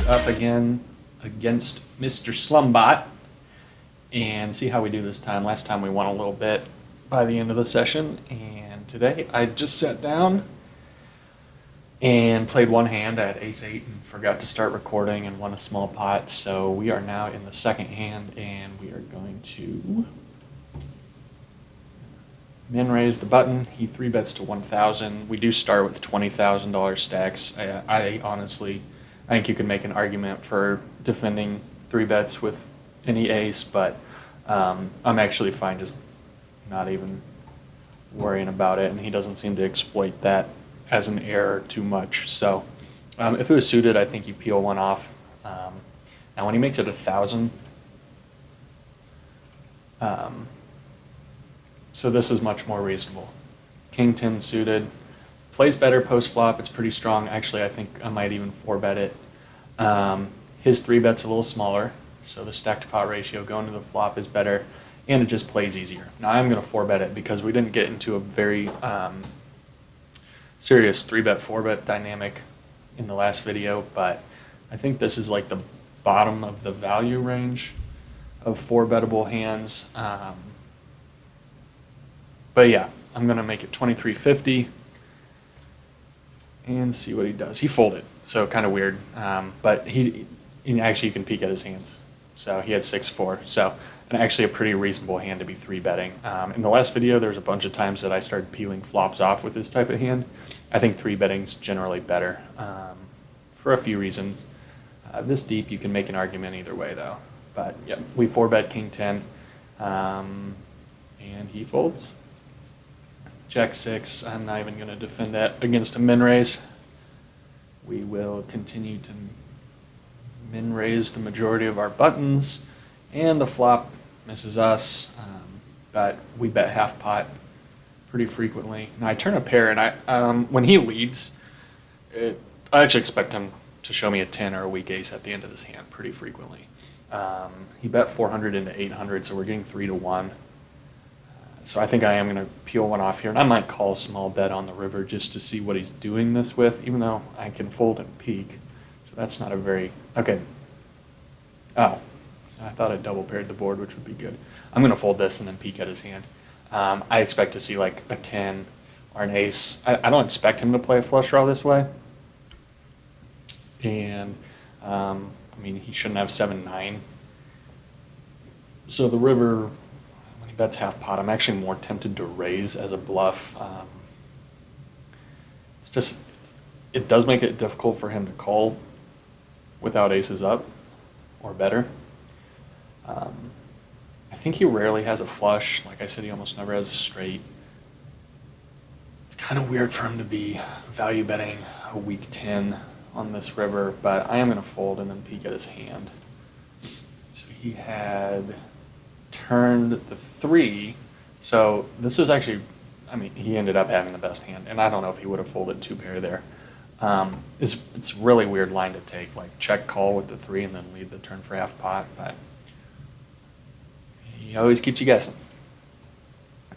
HeadsUP again against Mr. Slumbot and see how we do this time. Last time we won a little bit by the end of the session, and today I just sat down and played one hand at ace-8 and forgot to start recording and won a small pot. So we are now in the second hand, and we are going to min raise the button. He 3-bets to 1,000. We do start with $20,000 stacks. I honestly, I think you can make an argument for defending 3-bets with any ace, but I'm actually fine just not even worrying about it, and he doesn't seem to exploit that as an error too much. So if it was suited, I think you peel one off. Now when he makes it 1,000, so this is much more reasonable. King 10 suited, plays better post flop. It's pretty strong. Actually, I think I might even 4-bet it. His 3-bet's a little smaller, so the stack to pot ratio going to the flop is better, and it just plays easier. Now I'm going to 4-bet it because we didn't get into a very serious 3-bet, 4-bet dynamic in the last video, but I think this is like the bottom of the value range of 4-bettable hands. But yeah, I'm going to make it 2350 and see what he does. He folded, so kind of weird, but he actually, you can peek at his hands. So he had 6-4, so and actually a pretty reasonable hand to be 3-betting. In the last video, there was a bunch of times that I started peeling flops off with this type of hand. I think 3-betting's generally better for a few reasons. This deep, you can make an argument either way, though. But yeah, we 4-bet King 10, and he folds. Jack 6, I'm not even going to defend that against a min raise. We will continue to min raise the majority of our buttons, and the flop misses us, but we bet half pot pretty frequently. Now I turn a pair, and when he leads, I actually expect him to show me a 10 or a weak ace at the end of this hand pretty frequently. He bet 400 into 800, so we're getting 3-1. So I think I am going to peel one off here, and I might call a small bet on the river just to see what he's doing this with, even though I can fold and peek. So that's not a very, okay. Oh, I thought I double paired the board, which would be good. I'm going to fold this and then peek at his hand. I expect to see like a 10 or an ace. I don't expect him to play a flush draw this way. And, I mean, he shouldn't have 7-9. So the river, bets half pot, I'm actually more tempted to raise as a bluff. It's just, it does make it difficult for him to call without aces up or better. I think he rarely has a flush. Like I said, he almost never has a straight. It's kind of weird for him to be value betting a weak 10 on this river, but I am going to fold and then peek at his hand. So he had turned the 3, so this is actually, I mean, he ended up having the best hand, and I don't know if he would have folded 2-pair there. It's a really weird line to take, like check call with the 3 and then lead the turn for half pot, but he always keeps you guessing.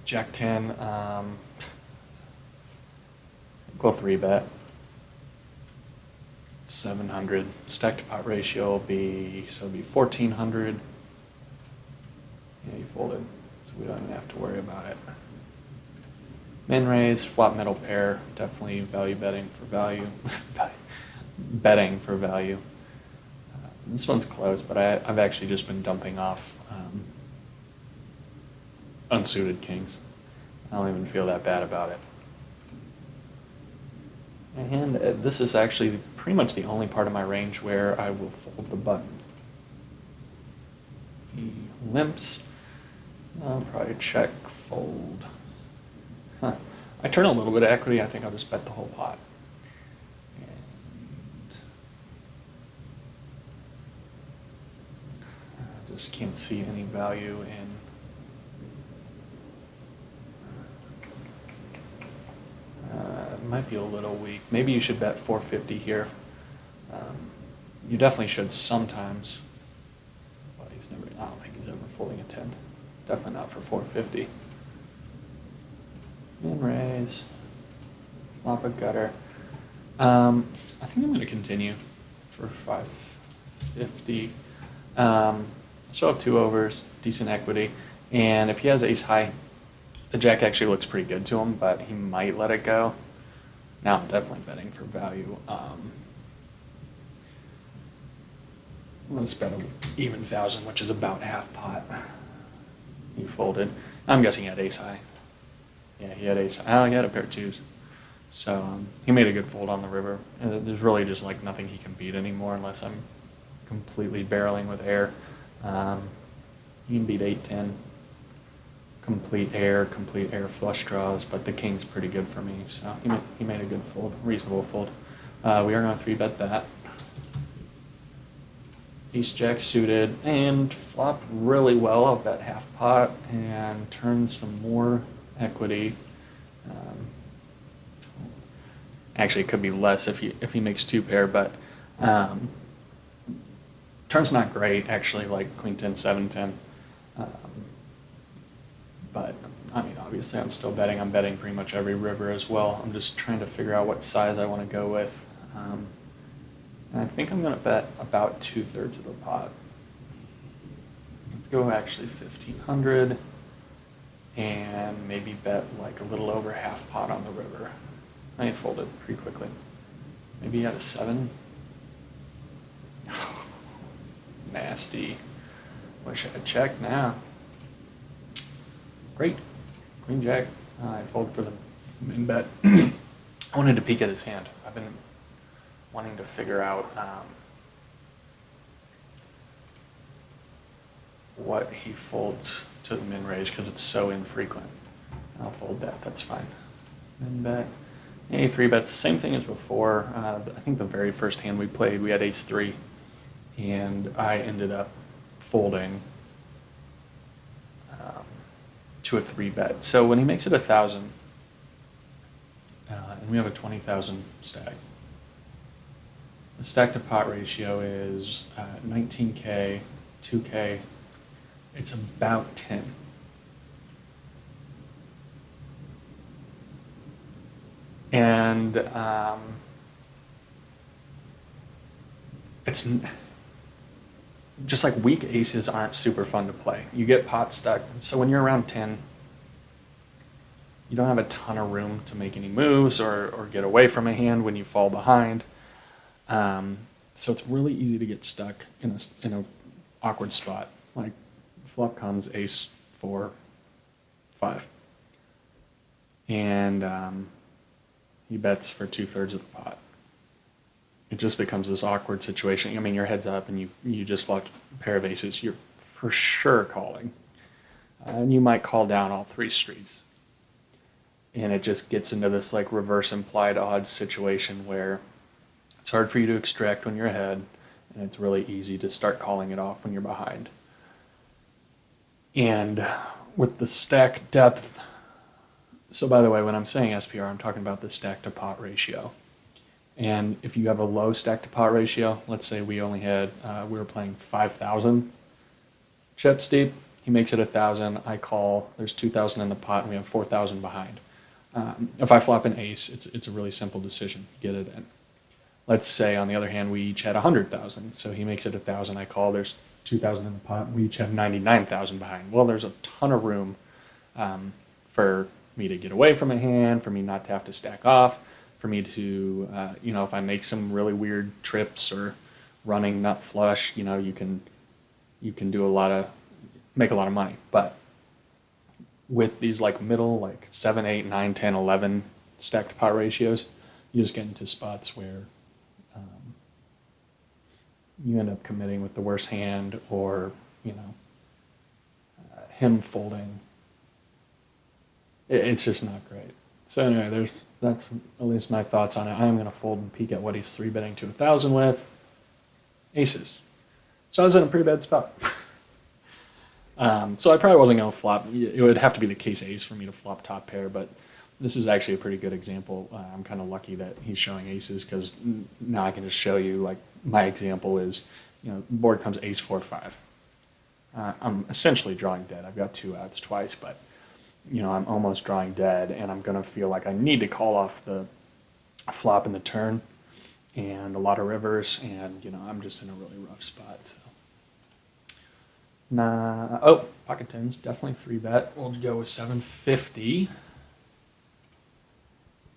Jack 10, go 3-bet. 700 stack to pot ratio will be, so it'll be 1,400. Yeah, he folded, so we don't even have to worry about it. Min raise, flop middle pair, definitely value betting for value. Betting for value. This one's close, but I've actually just been dumping off unsuited kings. I don't even feel that bad about it. And this is actually pretty much the only part of my range where I will fold the button. He limps. I'll probably check, fold. Huh. I turn a little bit of equity. I think I'll just bet the whole pot. And I just can't see any value in. It might be a little weak. Maybe you should bet 450 here. You definitely should sometimes. But he's never. I don't think he's ever folding a 10. Definitely not for 450. Min raise, flop a gutter. I think I'm going to continue. for 550. Still have 2 overs, decent equity, and if he has ace high, the jack actually looks pretty good to him, but he might let it go. Now I'm definitely betting for value. Let's bet an even 1,000, which is about half pot. He folded. I'm guessing he had ace high. Yeah, he had ace high. Oh, he had a pair of 2s. So he made a good fold on the river. And there's really just like nothing he can beat anymore unless I'm completely barreling with air. He can beat 8-10. Complete air flush draws, but the king's pretty good for me. So he made a good fold, reasonable fold. We are going to 3-bet that. Ace jack suited and flopped really well. I'll bet half pot and turn some more equity. Actually, it could be less if he makes 2 pair, but turn's not great actually, like queen 10, 7, 10. But I mean, obviously, I'm still betting. I'm betting pretty much every river as well. I'm just trying to figure out what size I want to go with. And I think I'm going to bet about 2/3 of the pot. Let's go actually 1,500 and maybe bet like a little over half pot on the river. I folded pretty quickly. Maybe at a 7. Nasty. Wish I had checked now. Great. Queen jack. I fold for the main bet. I wanted to peek at his hand. I've been wanting to figure out what he folds to the min raise because it's so infrequent. I'll fold that. That's fine. Min bet. A 3-bet. Same thing as before. I think the very first hand we played, we had ace 3, and I ended up folding to a 3-bet. So when he makes it 1,000, and we have a 20,000 stack, the stack to pot ratio is 19K, 2K. It's about 10. And it's just like weak aces aren't super fun to play. You get pot stuck. So when you're around 10, you don't have a ton of room to make any moves or get away from a hand when you fall behind. So it's really easy to get stuck in a awkward spot. Like flop comes ace 4, 5. And he bets for 2/3 of the pot. It just becomes this awkward situation. I mean, your head's up and you just flopped a pair of aces. You're for sure calling. And you might call down all 3 streets. And it just gets into this like reverse implied odds situation where it's hard for you to extract when you're ahead, and it's really easy to start calling it off when you're behind. And with the stack depth, so by the way, when I'm saying SPR, I'm talking about the stack to pot ratio. And if you have a low stack to pot ratio, let's say we only had, we were playing 5,000 chips deep, he makes it 1,000, I call, there's 2,000 in the pot, and we have 4,000 behind. If I flop an ace, it's a really simple decision, get it in. Let's say, on the other hand, we each had 100,000, so he makes it 1,000, I call, there's 2,000 in the pot, and we each have 99,000 behind. Well, there's a ton of room for me to get away from a hand, for me not to have to stack off, for me to, if I make some really weird trips or running nut flush, you can do make a lot of money. But with these like middle, like 7, 8, 9, 10, 11 stack to pot ratios, you just get into spots where you end up committing with the worst hand, or him folding. It's just not great. So anyway, that's at least my thoughts on it. I am going to fold and peek at what he's 3-betting to 1,000 with. Aces. So I was in a pretty bad spot. So I probably wasn't going to flop. It would have to be the case ace for me to flop top pair, but this is actually a pretty good example. I'm kind of lucky that he's showing aces, because now I can just show you, like, my example is, board comes ace 4, 5. I'm essentially drawing dead. I've got 2 outs twice, but I'm almost drawing dead, and I'm going to feel like I need to call off the flop in the turn. and a lot of rivers, and I'm just in a really rough spot. So, pocket tens, definitely 3-bet. We'll go with 750,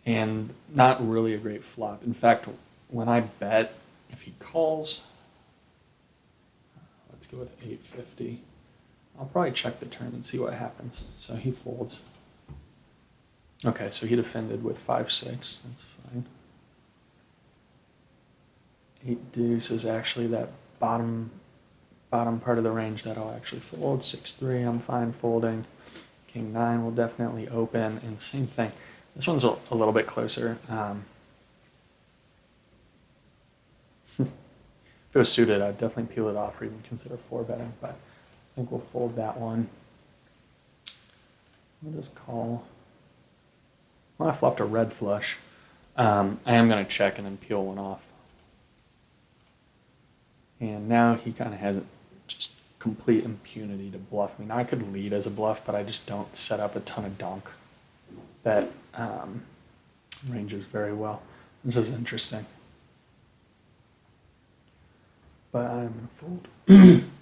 and not really a great flop. In fact, when I bet, if he calls, let's go with 850. I'll probably check the turn and see what happens. So he folds. Okay, so he defended with 5-6. That's fine. 8 deuce is actually that bottom part of the range that I'll actually fold. 6-3, I'm fine folding. King 9 will definitely open, and same thing. This one's a little bit closer. If it was suited, I'd definitely peel it off or even consider 4-betting, but I think we'll fold that one. We'll just call. When I flopped a red flush, I am going to check and then peel one off. And now he kind of has just complete impunity to bluff me. Now I could lead as a bluff, but I just don't set up a ton of donk that ranges very well. This is interesting. But I'm going to fold.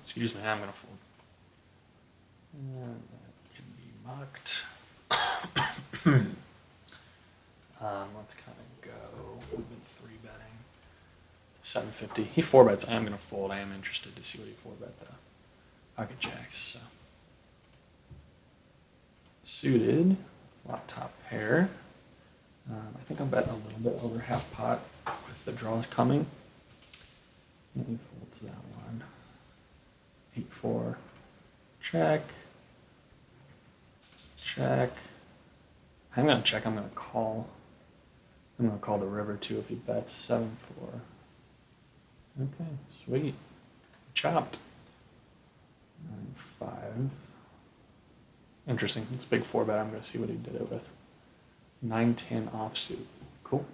Excuse me, I'm going to fold. And that can be mucked. Let's kind of go. We've been 3-betting. 750. He 4-bets. I am going to fold. I am interested to see what he 4-bet though. Pocket jacks. So. Suited. Flop top pair. I think I'm betting a little bit over half pot with the draws coming. And he folds that one. 8-4. Check. Check. I'm going to check. I'm going to call. I'm going to call the river too if he bets 7-4. Okay, sweet. Chopped. 9-5. Interesting. It's a big 4-bet. I'm going to see what he did it with. 9-10 offsuit. Cool.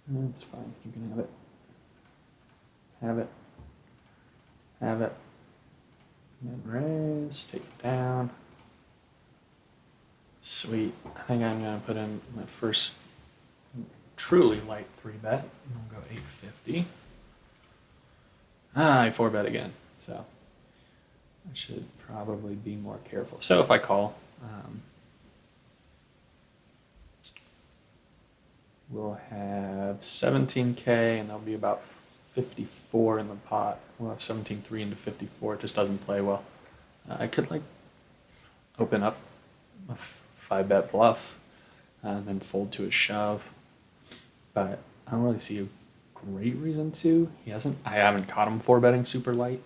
That's fine. You can have it. Have it. Have it. And then raise. Take it down. Sweet. I think I'm going to put in my first truly light 3-bet. We'll go 850. I 4-bet again. So I should probably be more careful. So if I call, we'll have 17K, and there'll be about 54 in the pot. We'll have 17-3 into 54. It just doesn't play well. I could open up a 5-bet bluff and then fold to a shove, but I don't really see a great reason to. I haven't caught him 4-betting super light.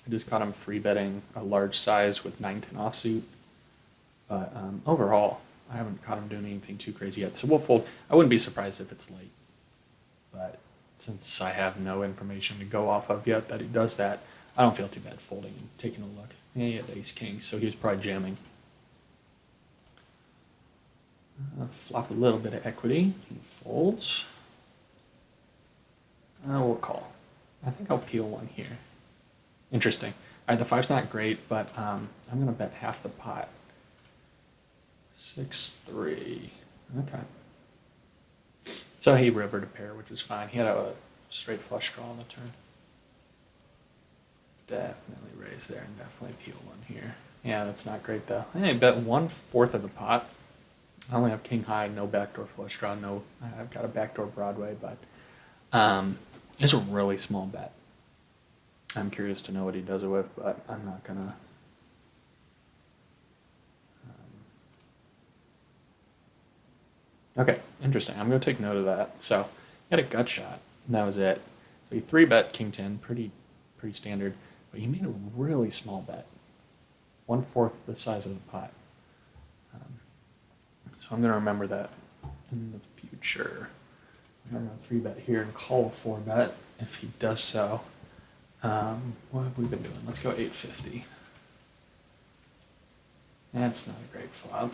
I just caught him 3-betting a large size with 9-10 offsuit. But overall, I haven't caught him doing anything too crazy yet. So we'll fold. I wouldn't be surprised if it's late. But since I have no information to go off of yet that he does that, I don't feel too bad folding and taking a look. Yeah, he had ace-king, so he was probably jamming. Flop a little bit of equity. He folds. We'll call. I think I'll peel one here. Interesting. All right, the 5's not great, but I'm going to bet half the pot. 6-3. Okay. So he rivered a pair, which is fine. He had a straight flush draw on the turn. Definitely raise there and definitely peel one here. Yeah, that's not great though. I bet 1/4 of the pot. I only have king high, no backdoor flush draw, I've got a backdoor Broadway, but it's a really small bet. I'm curious to know what he does it with, but I'm not gonna. Okay, interesting. I'm gonna take note of that. So he had a gut shot. And that was it. So he 3-bet king 10, pretty standard, but he made a really small bet, 1/4 the size of the pot. So I'm gonna remember that in the future. I'm gonna 3-bet here and call a 4-bet if he does so. What have we been doing? Let's go 850. That's not a great flop.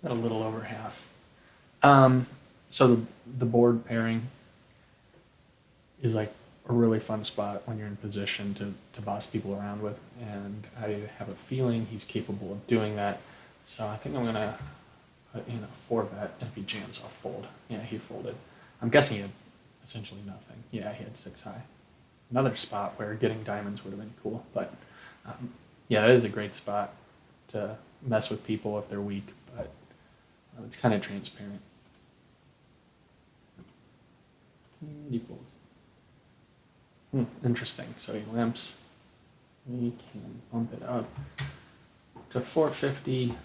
Got a little over half. So the board pairing is like a really fun spot when you're in position to boss people around with, and I have a feeling he's capable of doing that. So I think I'm gonna But, 4-bet, and if he jams, I'll fold. Yeah, he folded. I'm guessing he had essentially nothing. Yeah, he had 6 high. Another spot where getting diamonds would have been cool, but yeah, that is a great spot to mess with people if they're weak, but it's kind of transparent. He folds. Interesting. So he limps. We can bump it up to 450.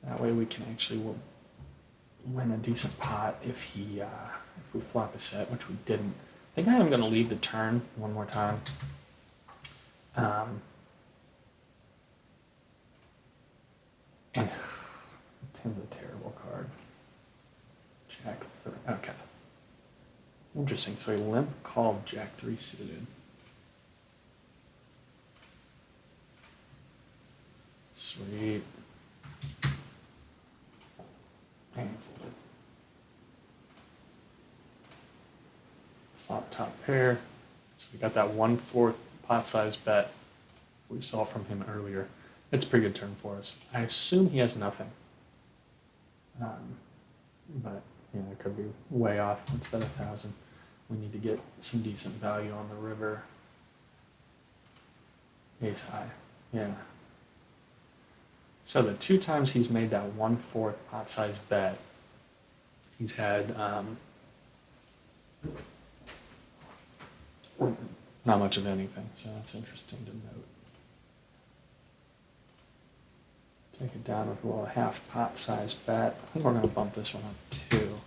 That way we can actually win a decent pot if we flop a set, which we didn't. I think I am going to lead the turn one more time. And 10's a terrible card. Jack 3. Okay. Interesting. So he limp called Jack 3 suited. Sweet. And folded. Flop top pair. So we got that 1/4 pot size bet we saw from him earlier. It's a pretty good turn for us. I assume he has nothing. But it could be way off. Let's bet 1,000. We need to get some decent value on the river. Ace high. Yeah. So the 2 times he's made that 1/4 pot size bet, he's had not much of anything, so that's interesting to note. Take it down with a little half pot size bet. I think we're going to bump this one up too,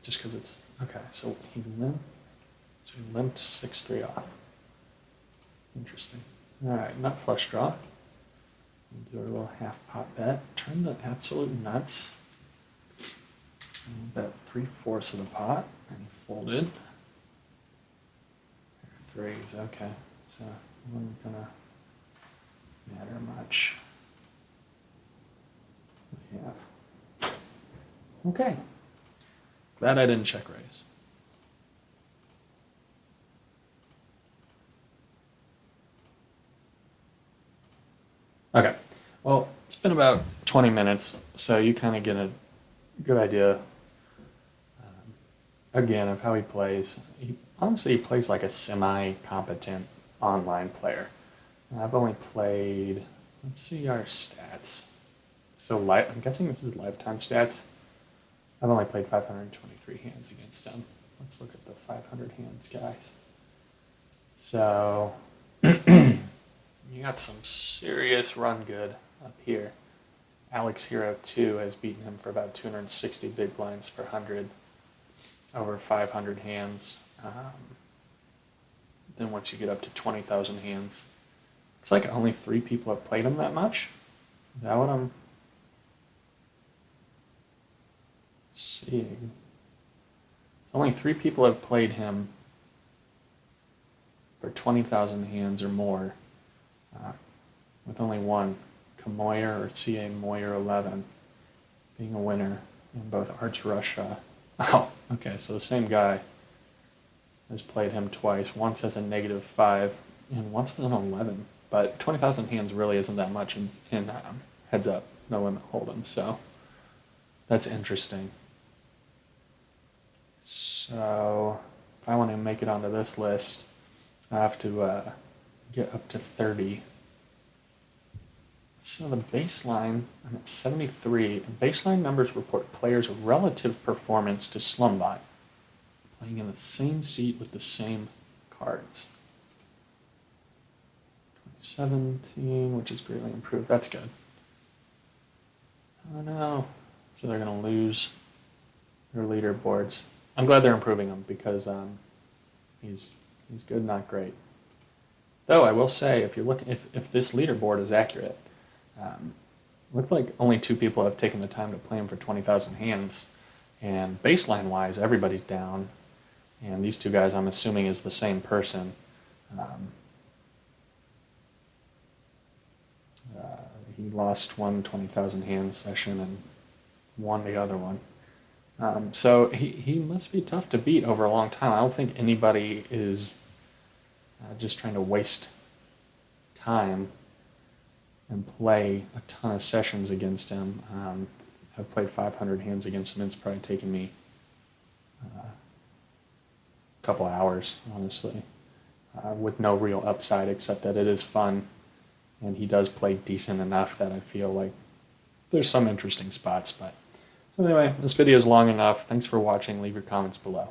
just because it's okay. So he limped 6-3 off. Interesting. All right, nut flush draw. Do a little half pot bet. Turn the absolute nuts. And bet 3/4 of the pot, and he folded. Threes, okay. So it wasn't gonna matter much. Yeah. Okay. Glad I didn't check raise. Okay, well, it's been about 20 minutes, so you kind of get a good idea, again, of how he plays. Honestly, he plays like a semi-competent online player. I've only played, let's see our stats. So I'm guessing this is lifetime stats. I've only played 523 hands against him. Let's look at the 500 hands, guys. So you got some serious run good up here. Alex Hero 2 has beaten him for about 260 big blinds per 100, over 500 hands. Then once you get up to 20,000 hands, it's like only 3 people have played him that much. Is that what I'm seeing? Only 3 people have played him for 20,000 hands or more, with only one, Kamoyer or CA Moyer 11, being a winner in both Arch Russia. Oh, okay, so the same guy has played him twice, once as a -5 and once as an 11. But 20,000 hands really isn't that much in Heads Up, No Limit Hold'em, so that's interesting. So if I want to make it onto this list, I have to get up to 30. So the baseline, I'm at 73. And baseline numbers report players' relative performance to Slumbot, playing in the same seat with the same cards. 17, which is greatly improved. That's good. Oh no. So they're going to lose their leaderboards. I'm glad they're improving them because he's good, not great. Though I will say, if you're looking, if this leaderboard is accurate, looks like only 2 people have taken the time to play him for 20,000 hands, and baseline-wise, everybody's down. And these 2 guys, I'm assuming, is the same person. He lost one 20,000 hands session and won the other one. So he must be tough to beat over a long time. I don't think anybody is just trying to waste time and play a ton of sessions against him. I've played 500 hands against him. It's probably taken me a couple hours, honestly, with no real upside except that it is fun, and he does play decent enough that I feel like there's some interesting spots. But so anyway, this video is long enough. Thanks for watching. Leave your comments below.